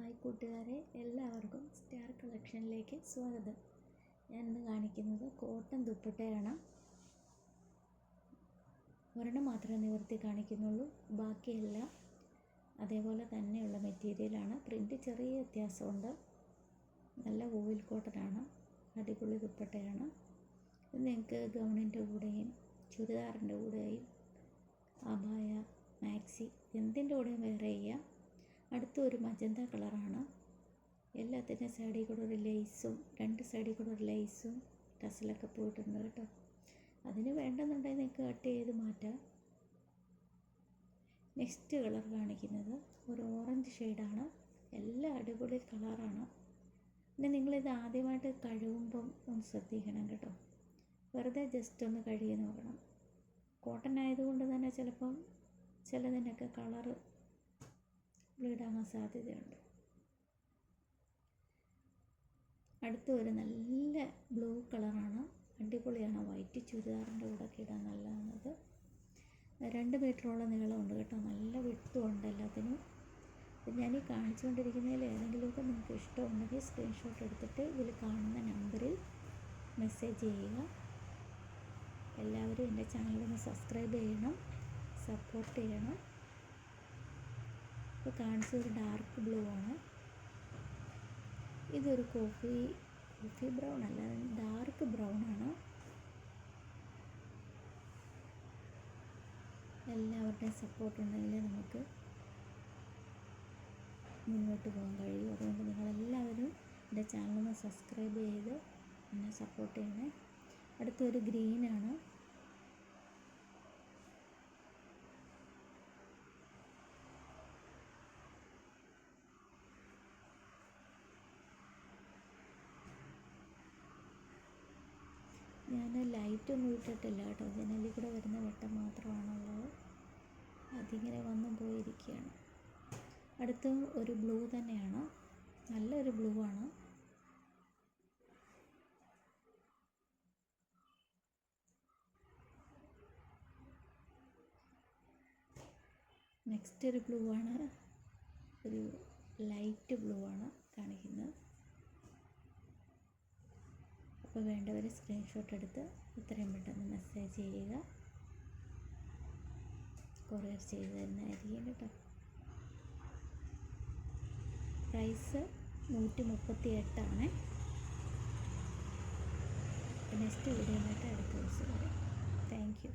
Hi കൂട്ടുകാരെ, എല്ലാവർക്കും star കളക്ഷനിലേക്ക് സ്വാഗതം. ഞാൻ ഇന്ന് കാണിക്കുന്നത് കോട്ടൺ ദുപ്പട്ടയാണ്. ഒരെണ്ണം മാത്രമേ നിവർത്തി കാണിക്കുന്നുള്ളൂ, ബാക്കിയെല്ലാം അതേപോലെ തന്നെയുള്ള മെറ്റീരിയലാണ്. പ്രിൻ്റ് ചെറിയ വ്യത്യാസമുണ്ട്. നല്ല വൂവിൽ കോട്ടനാണ്, അടിപൊളി ദുപ്പട്ടയാണ്. ഇത് നിങ്ങൾക്ക് ഗൗണിൻ്റെ കൂടെയും ചുരിദാറിൻ്റെ കൂടെയും അബായ, മാക്സി എന്തിൻ്റെ കൂടെയും വെയർ ചെയ്യാം. അടുത്തൊരു മജന്ത കളറാണ്. എല്ലാത്തിൻ്റെ സൈഡിൽ കൂടെ ഒരു ലേസും, രണ്ട് സൈഡിൽ കൂടെ ഒരു ലേസും ടസലൊക്കെ പോയിട്ടുണ്ട് കേട്ടോ. അതിന് വേണ്ടെന്നുണ്ടെങ്കിൽ നിങ്ങൾക്ക് കട്ട് ചെയ്ത് മാറ്റാം. നെക്സ്റ്റ് കളർ കാണിക്കുന്നത് ഒരു ഓറഞ്ച് ഷെയ്ഡാണ്. എല്ലാം അടിപൊളി കളറാണ്. പിന്നെ നിങ്ങളിത് ആദ്യമായിട്ട് കഴുകുമ്പം ഒന്ന് ശ്രദ്ധിക്കണം കേട്ടോ. വെറുതെ ജസ്റ്റ് ഒന്ന് കഴുകി നോക്കണം. കോട്ടൺ ആയതുകൊണ്ട് തന്നെ ചിലപ്പം ചിലതിനൊക്കെ കളറ് ബ്ലീഡാകാൻ സാധ്യതയുണ്ട്. അടുത്ത ഒരു നല്ല ബ്ലൂ കളറാണ്, അടിപൊളിയാണ്. വൈറ്റ് ചുരിദാറിൻ്റെ കൂടെ ഒക്കെ ഇടാൻ നല്ലതാണത്. 2 മീറ്ററോളം നീളമുണ്ട് കേട്ടോ, നല്ല വിട്ടുമുണ്ട് എല്ലാത്തിനും. ഞാൻ ഈ കാണിച്ചുകൊണ്ടിരിക്കുന്നതിൽ ഏതെങ്കിലുമൊക്കെ നിങ്ങൾക്ക് ഇഷ്ടമുണ്ടെങ്കിൽ സ്ക്രീൻഷോട്ട് എടുത്തിട്ട് ഇതിൽ കാണുന്ന നമ്പറിൽ മെസ്സേജ് ചെയ്യുക. എല്ലാവരും എൻ്റെ ചാനലൊന്ന് സബ്സ്ക്രൈബ് ചെയ്യണം, സപ്പോർട്ട് ചെയ്യണം. ഇപ്പോൾ കാണിച്ചൊരു ഡാർക്ക് ബ്ലൂ ആണ്. ഇതൊരു കോഫി ബ്രൗൺ അല്ല, ഡാർക്ക് ബ്രൗൺ ആണ്. എല്ലാവരുടെയും സപ്പോർട്ട് ഉണ്ടെങ്കിൽ നമുക്ക് മുന്നോട്ട് പോകാൻ കഴിയും. അതുകൊണ്ട് നിങ്ങളെല്ലാവരും എൻ്റെ ചാനലൊന്ന് സബ്സ്ക്രൈബ് ചെയ്ത് എന്നെ സപ്പോർട്ട് ചെയ്യണേ. അടുത്തൊരു ഗ്രീനാണ്. ഞാൻ ലൈറ്റൊന്നും ഇട്ടിട്ടില്ല കേട്ടോ, ജനലിൽ കൂടെ വരുന്ന വെട്ടം മാത്രമാണുള്ളത്. അതിങ്ങനെ വന്നും പോയിരിക്കുകയാണ്. അടുത്ത ഒരു ബ്ലൂ തന്നെയാണ്, നല്ലൊരു ബ്ലൂ ആണ്. നെക്സ്റ്റ് ഒരു ബ്ലൂ ആണ്, ഒരു ലൈറ്റ് ബ്ലൂ ആണ് കാണിക്കുന്നത്. അപ്പോൾ വേണ്ടവർ സ്ക്രീൻഷോട്ട് എടുത്ത് എത്രയും പെട്ടെന്ന് മെസ്സേജ് ചെയ്യുക. കൊറിയർ ചെയ്ത് തരുന്നതായിരിക്കും കേട്ടോ. പ്രൈസ് 138 ആണ്. നെക്സ്റ്റ് വീഡിയോ ആയിട്ട് അടുത്ത ദിവസം വരെ. Thank you.